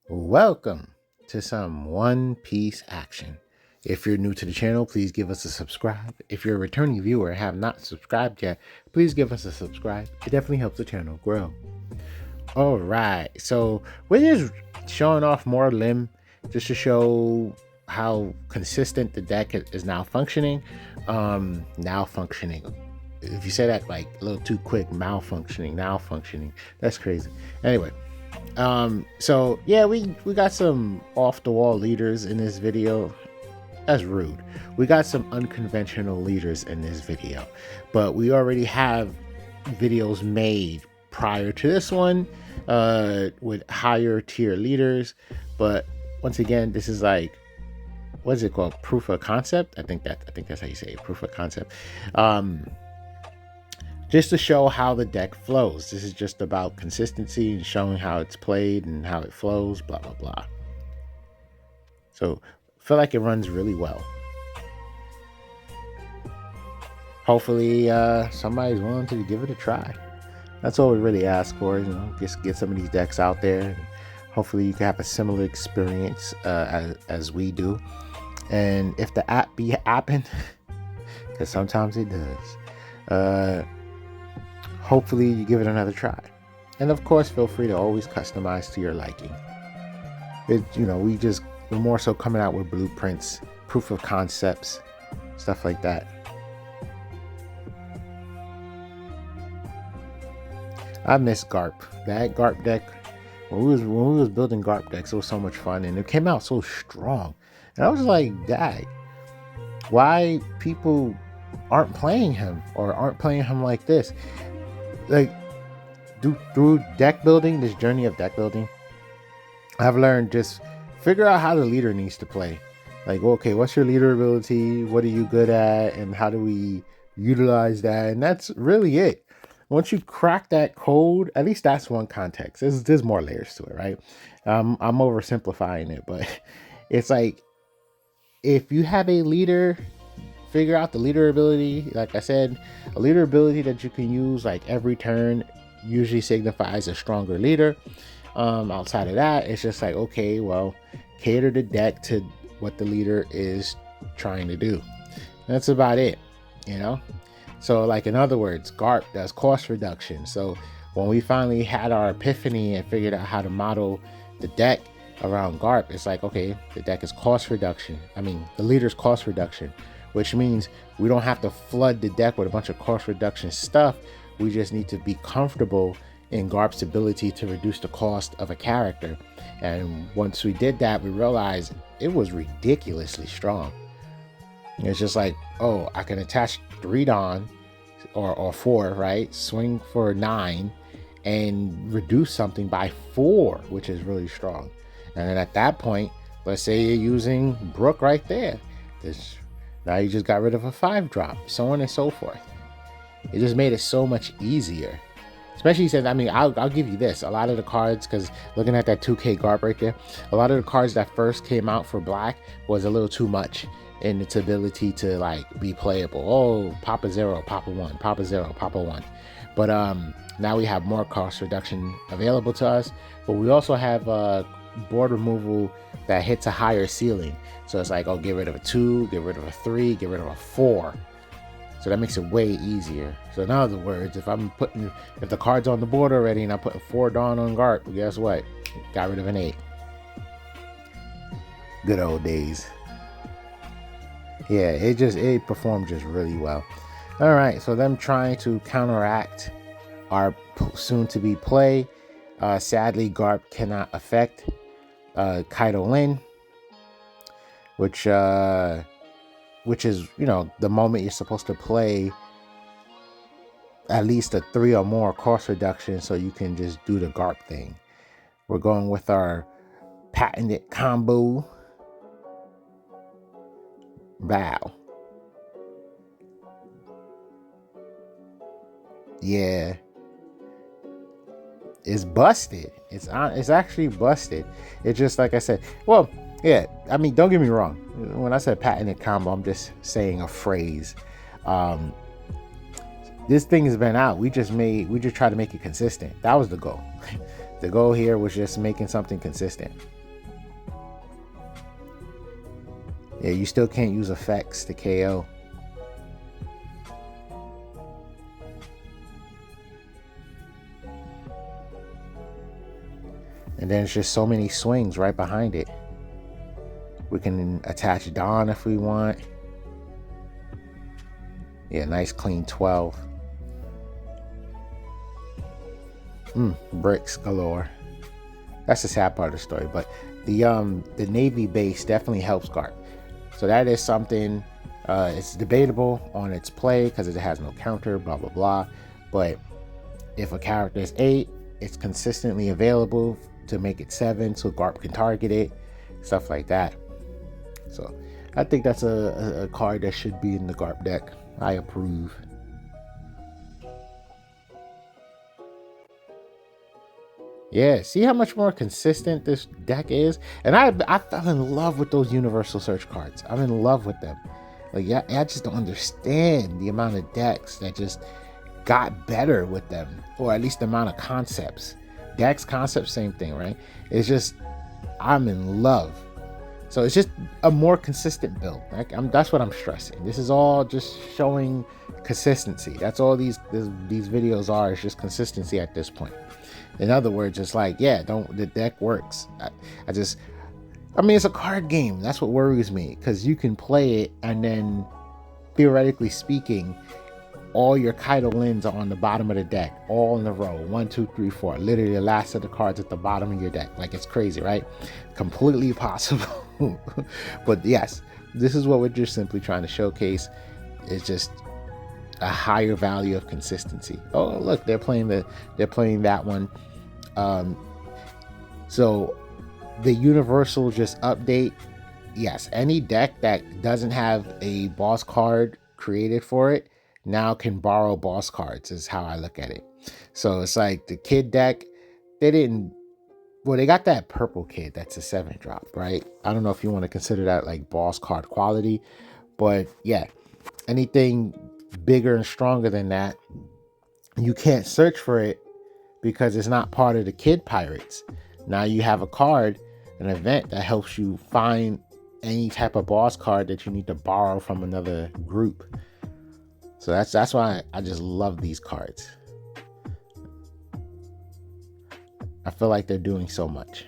Welcome to some One Piece action. If you're new to the channel, please give us a subscribe. If you're a returning viewer and have not subscribed yet, please give us a subscribe. It definitely helps the channel grow. All right, so we're just showing off more limb just to show how consistent the deck is now functioning. Now functioning. If you say that like a little too quick, malfunctioning, now functioning, that's crazy. Anyway, so yeah, we got some off the wall leaders in this video. That's rude. We got some unconventional leaders in this video, but we already have videos made prior to this one with higher tier leaders. But once again, this is like, what's it called, proof of concept? I think that's how you say it, proof of concept. Just to show how the deck flows. This is just about consistency and showing how it's played and how it flows, blah, blah, blah. So I feel like it runs really well. Hopefully somebody's willing to give it a try. That's all we really ask for, just get some of these decks out there. And hopefully you can have a similar experience as we do. And if the app be apping, because sometimes it does, hopefully you give it another try. And of course, feel free to always customize to your liking. We're more so coming out with blueprints, proof of concepts, stuff like that. I miss Garp. That Garp deck, when we was building Garp decks, it was so much fun, and it came out so strong. And I was like, dang, why people aren't playing him or aren't playing him like this? Like, through deck building, this journey of deck building, I've learned just figure out how the leader needs to play. Like, okay, what's your leader ability? What are you good at? And how do we utilize that? And that's really it. Once you crack that code, at least that's one context. There's more layers to it, right? I'm oversimplifying it, but it's like, if you have a leader, figure out the leader ability. Like I said, a leader ability that you can use like every turn usually signifies a stronger leader. Outside of that, it's just like, okay, well, cater the deck to what the leader is trying to do. That's about it, So like, in other words, Garp does cost reduction. So when we finally had our epiphany and figured out how to model the deck around Garp, it's like, okay, the deck is cost reduction. The leader's cost reduction, which means we don't have to flood the deck with a bunch of cost reduction stuff. We just need to be comfortable in Garp's ability to reduce the cost of a character. And once we did that, we realized it was ridiculously strong. It's just like, oh, I can attach 3 Dawn or 4, right? Swing for 9 and reduce something by 4, which is really strong. And then at that point, let's say you're using Brook right there. Now you just got rid of a 5-drop, so on and so forth. It just made it so much easier. Especially since, I'll give you this. A lot of the cards, because looking at that 2K Garp right there, a lot of the cards that first came out for Black was a little too much in its ability to like be playable. Oh, pop a 0, pop a 1, pop a 0, pop a 1. But now we have more cost reduction available to us. But we also have board removal that hits a higher ceiling. So it's like, oh, get rid of a 2, get rid of a 3, get rid of a 4. So that makes it way easier. So in other words, if the card's on the board already and I'm putting 4 Dawn on Garp, well, guess what? Got rid of an 8. Good old days. Yeah, it performed just really well. All right, so them trying to counteract our soon-to-be play. Sadly, Garp cannot affect Kaido Lin, which is, the moment you're supposed to play at least a 3 or more cost reduction so you can just do the Garp thing. We're going with our patented combo. Bow. Yeah. It's busted. It's actually busted. It's just like I said. Well, yeah, don't get me wrong. When I said patented combo, I'm just saying a phrase. This thing has been out. We just try to make it consistent. That was the goal. The goal here was just making something consistent. Yeah, you still can't use effects to KO. And then it's just so many swings right behind it. We can attach Dawn if we want. Yeah, nice clean 12. Bricks galore. That's the sad part of the story, but the Navy base definitely helps Garp. So that is something, it's debatable on its play because it has no counter, blah, blah, blah. But if a character is 8, it's consistently available to make it 7 so Garp can target it, stuff like that. So I think that's a card that should be in the Garp deck. I approve. Yeah, see how much more consistent this deck is? And I fell in love with those universal search cards. I'm in love with them. Like, yeah, I just don't understand the amount of decks that just got better with them, or at least the amount of concepts. Decks, concepts, same thing, right? It's just, I'm in love. So it's just a more consistent build. That's what I'm stressing. This is all just showing consistency. That's all these videos are. It's just consistency at this point. In other words, it's like, yeah, the deck works. I mean, it's a card game. That's what worries me, because you can play it and then, theoretically speaking, all your Kaido Lins are on the bottom of the deck, all in a row. 1, 2, 3, 4. Literally the last of the cards at the bottom of your deck. Like, it's crazy, right? Completely possible. But yes, this is what we're just simply trying to showcase. It's just a higher value of consistency. Oh, look, they're playing that one. So the universal just update. Yes, any deck that doesn't have a boss card created for it now can borrow boss cards, is how I look at it. So it's like the kid deck, they got that purple kid that's a 7-drop, right? I don't know if you want to consider that like boss card quality, but yeah, anything bigger and stronger than that, you can't search for it because it's not part of the kid pirates. Now you have a card, an event that helps you find any type of boss card that you need to borrow from another group. So that's why I just love these cards. I feel like they're doing so much.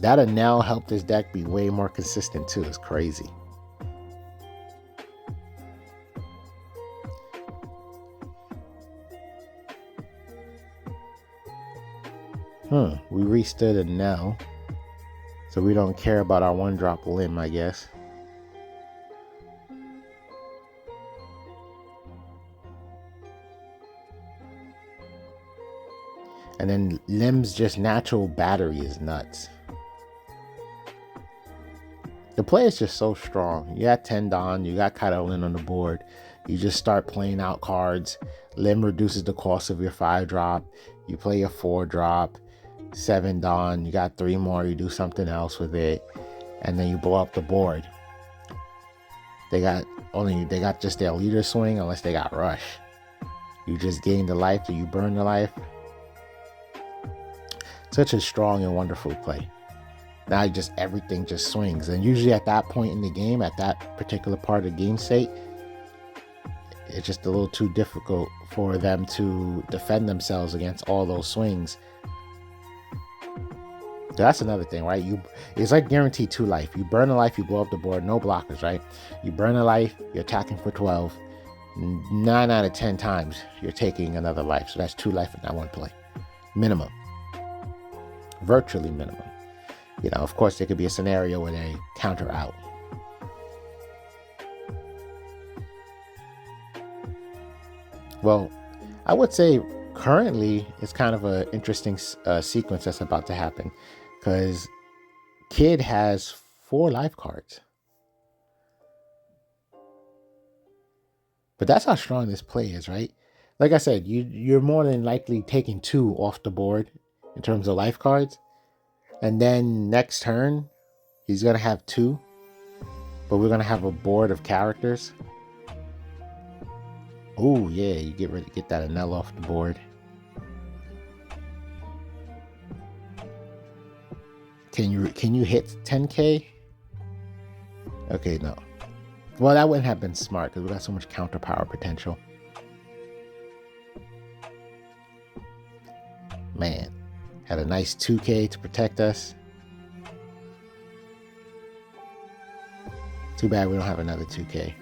That Anel helped this deck be way more consistent too. It's crazy. We restood Anel, so we don't care about our 1-drop limb, I guess. And then Lim's just natural battery is nuts. The play is just so strong. You got 10 Dawn, you got Kaido Lin on the board. You just start playing out cards. Lim reduces the cost of your 5-drop. You play your 4-drop, 7 Dawn, you got 3 more, you do something else with it, and then you blow up the board. They got just their leader swing unless they got rush. You just gain the life or you burn the life. Such a strong and wonderful play. Now everything just swings. And usually at that point in the game, at that particular part of the game state, it's just a little too difficult for them to defend themselves against all those swings. So that's another thing, right? It's like guaranteed 2 life. You burn a life, you blow up the board, no blockers, right? You burn a life, you're attacking for 12. 9 out of 10 times, you're taking another life. So that's 2 life in that one play. Minimum. Virtually minimum. You know, of course, there could be a scenario where they counter out. Well, I would say currently it's kind of an interesting sequence that's about to happen, because Kid has 4 life cards. But that's how strong this play is, right? Like I said, you're more than likely taking 2 off the board in terms of life cards. And then next turn, he's going to have 2. But we're going to have a board of characters. Oh, yeah, you get that Anel off the board. Can you hit 10K? Okay, no. Well, that wouldn't have been smart because we got so much counter power potential. Man, had a nice 2K to protect us. Too bad we don't have another 2K.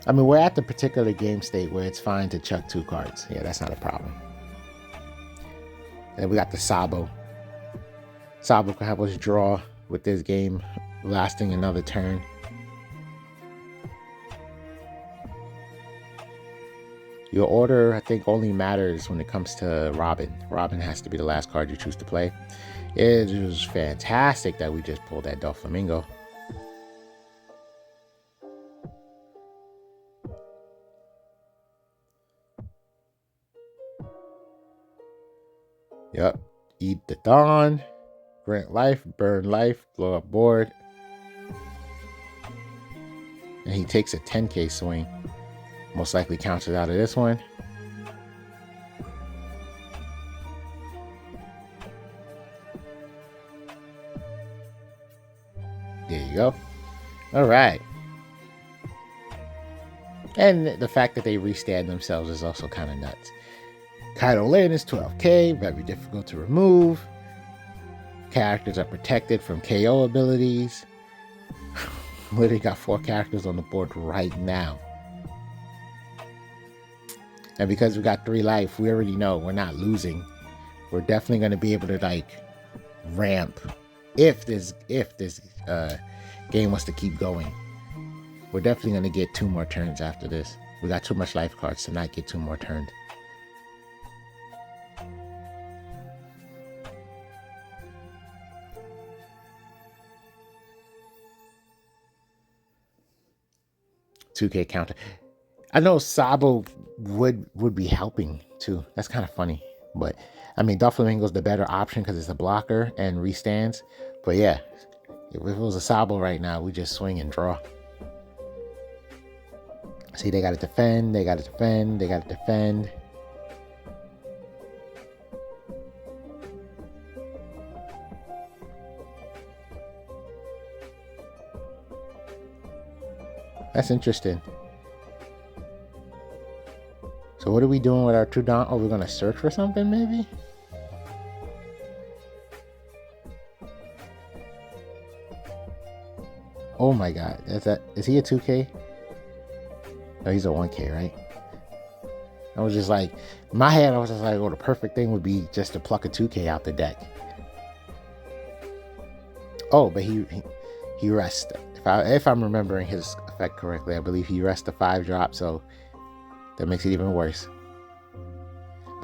I mean, we're at the particular game state where it's fine to chuck 2 cards. Yeah, that's not a problem. And we got the Sabo. Sabo can help us draw with this game lasting another turn. Your order, I think, only matters when it comes to Robin. Robin has to be the last card you choose to play. It was fantastic that we just pulled that Doflamingo. Yep. Eat the Dawn. Grant life, burn life, blow up board. And he takes a 10K swing. Most likely counters out of this one. There you go. All right. And the fact that they restand themselves is also kind of nuts. Kaido Lane is 12K, very difficult to remove. Characters are protected from KO abilities. Literally got 4 characters on the board right now. And because we got 3 life, we already know we're not losing. We're definitely going to be able to like ramp if this game wants to keep going. We're definitely going to get 2 more turns after this. We got too much life cards to not get 2 more turns. $2K counter. I know Sabo would be helping too. That's kind of funny. But I mean, Doflamingo's the better option because it's a blocker and restands. But yeah, if it was a Sabo right now, we just swing and draw. See, they got to defend. They got to defend. They got to defend. That's interesting. So what are we doing with our 2 Dawn? Oh, we're going to search for something maybe? Oh my god. Is he a 2K? No, he's a 1K, right? I was just like, in my head, I was just like, oh, the perfect thing would be just to pluck a 2K out the deck. Oh, but he rests. If I'm remembering his effect correctly, I believe he rests the 5-drop, so that makes it even worse.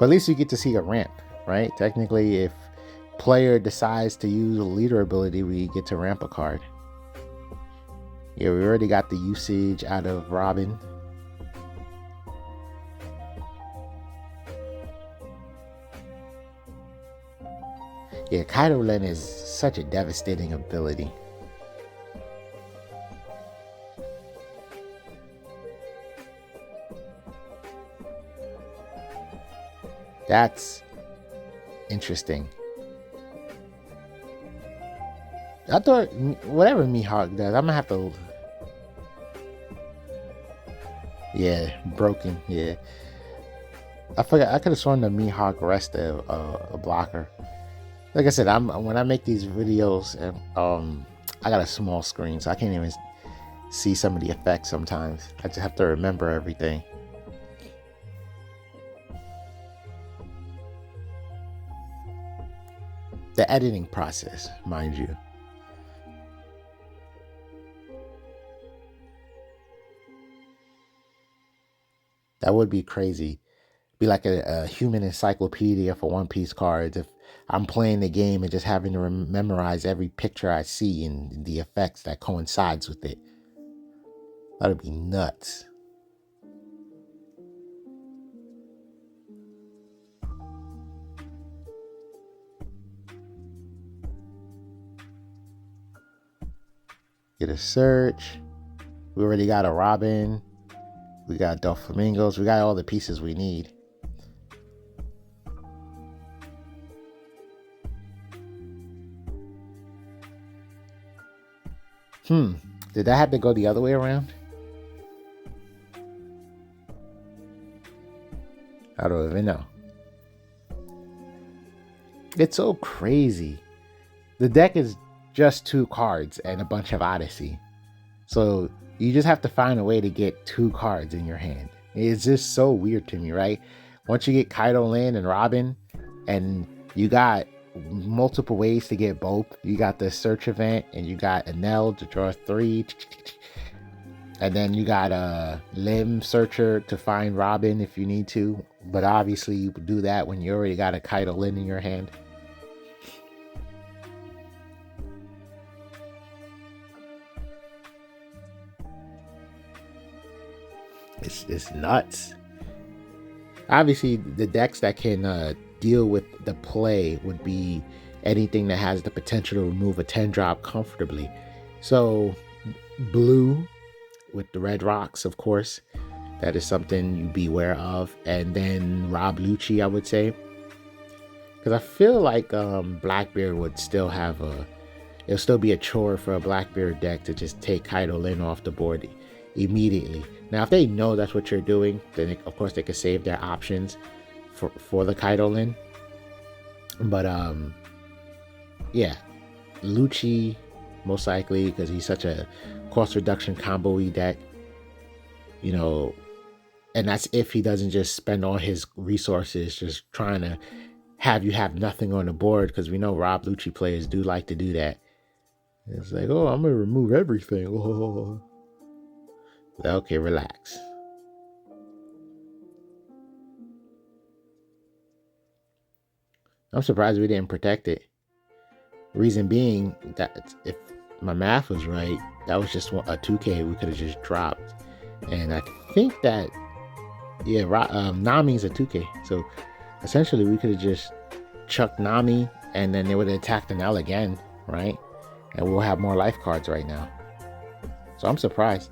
But at least you get to see a ramp, right? Technically, if player decides to use a leader ability, we get to ramp a card. Yeah, we already got the usage out of Robin. Yeah, Kaido Len is such a devastating ability. That's interesting. I thought whatever Mihawk does, I'm gonna have to. Yeah, broken. Yeah, I forgot. I could have sworn the Mihawk rest a blocker. Like I said, when I make these videos, I got a small screen, so I can't even see some of the effects sometimes. I just have to remember everything. The editing process, mind you. That would be crazy. Be like a human encyclopedia for One Piece cards. If I'm playing the game and just having to memorize every picture I see and the effects that coincides with it. That would be nuts. Get a search. We already got a Robin. We got Doflamingos. We got all the pieces we need. Hmm. Did that have to go the other way around? I don't even know. It's so crazy. The deck is just 2 cards and a bunch of Odyssey. So you just have to find a way to get 2 cards in your hand. It's just so weird to me, right? Once you get Kaido Lin and Robin, and you got multiple ways to get both. You got the search event, and you got Enel to draw 3. And then you got a Limb Searcher to find Robin if you need to. But obviously you do that when you already got a Kaido Lin in your hand. It's nuts. Obviously, the decks that can deal with the play would be anything that has the potential to remove a 10 drop comfortably. So, blue with the red rocks, of course, that is something you beware of. And then Rob Lucci, I would say, because I feel like Blackbeard would still have it'll still be a chore for a Blackbeard deck to just take Kaido Lin off the board immediately. Now, if they know that's what you're doing, then of course they could save their options for the Kaido Lin. But yeah, Lucci most likely, because he's such a cost reduction combo-y deck, you know, and that's if he doesn't just spend all his resources just trying to have you have nothing on the board, because we know Rob Lucci players do like to do that. It's like, oh, I'm gonna remove everything. Oh. Okay, relax. I'm surprised we didn't protect it. Reason being that if my math was right, that was just a 2K we could have just dropped. And I think that, yeah, Nami's a 2K. So essentially we could have just chucked Nami and then they would have attacked an L again, right? And we'll have more life cards right now. So I'm surprised.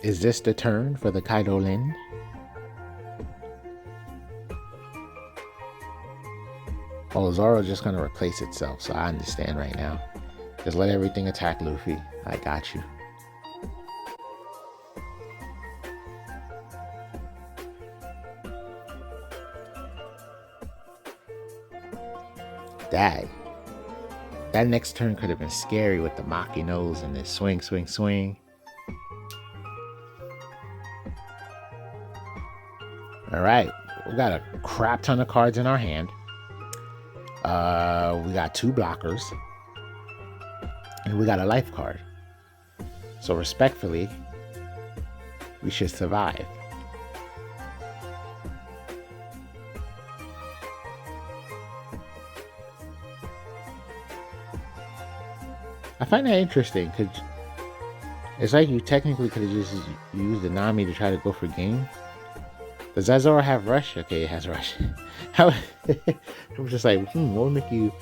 Is this the turn for the Kaido Lin? Oh, Zoro's just gonna replace itself, so I understand right now. Just let everything attack Luffy. I got you. Dang. That next turn could have been scary with the Maki nose and this swing, swing, swing. All right, we got a crap ton of cards in our hand. We got 2 blockers. And we got a life card. So respectfully, we should survive. I find that interesting because it's like you technically could have just used the Nami to try to go for game. Does that Zoro have rush? Okay, it has rush. I was just like, what would make you?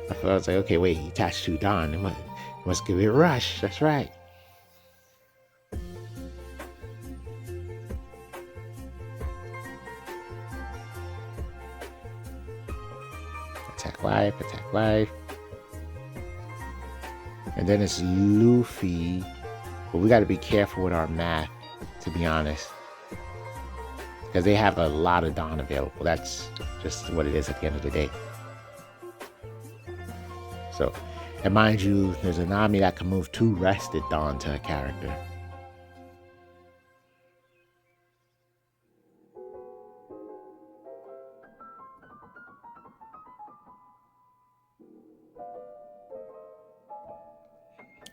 I was like, okay, wait, he attached to Don. It must give it rush. That's right. Attack life, attack life. And then it's Luffy. But we got to be careful with our math, to be honest. Because they have a lot of Dawn available. That's just what it is at the end of the day. So, and mind you, there's a Nami that can move 2 rested Dawn to a character.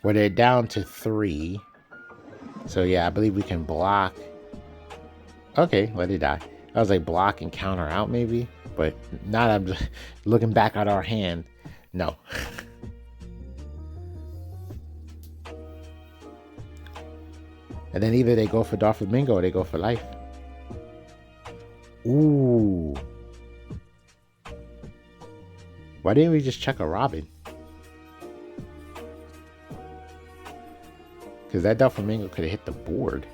Well, they're down to 3. So yeah, I believe we can block. Okay, let it die. I was like block and counter out maybe, but now that I'm just looking back at our hand, no. And then either they go for Doflamingo or they go for life. Ooh. Why didn't we just check a Robin? Because that Doflamingo could have hit the board.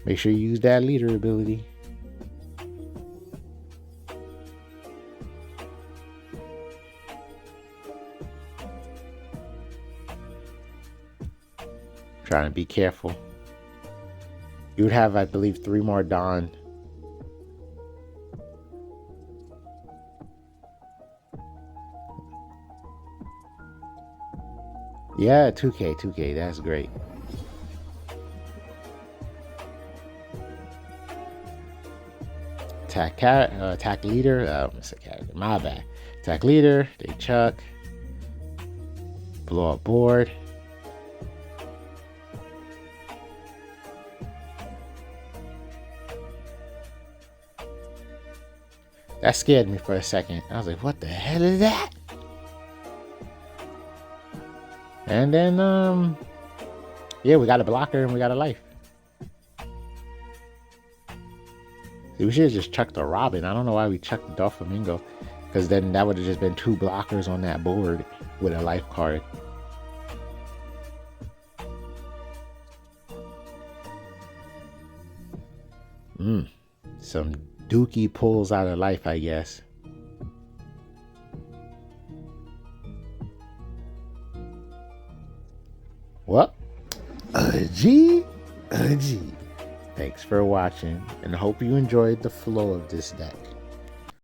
Make sure you use that leader ability. Trying to be careful. You would have, I believe, 3 more Dawn. Yeah, 2K. That's great. Attack leader. My bad. Attack leader. They chuck. Blow up board. That scared me for a second. I was like, what the hell is that? And then, yeah, we got a blocker and we got a life. See, we should have just chucked the Robin. I don't know why we chucked the Doflamingo. Because then that would have just been 2 blockers on that board with a life card. Some dookie pulls out of life, I guess. Well, G. Thanks for watching, and hope you enjoyed the flow of this deck.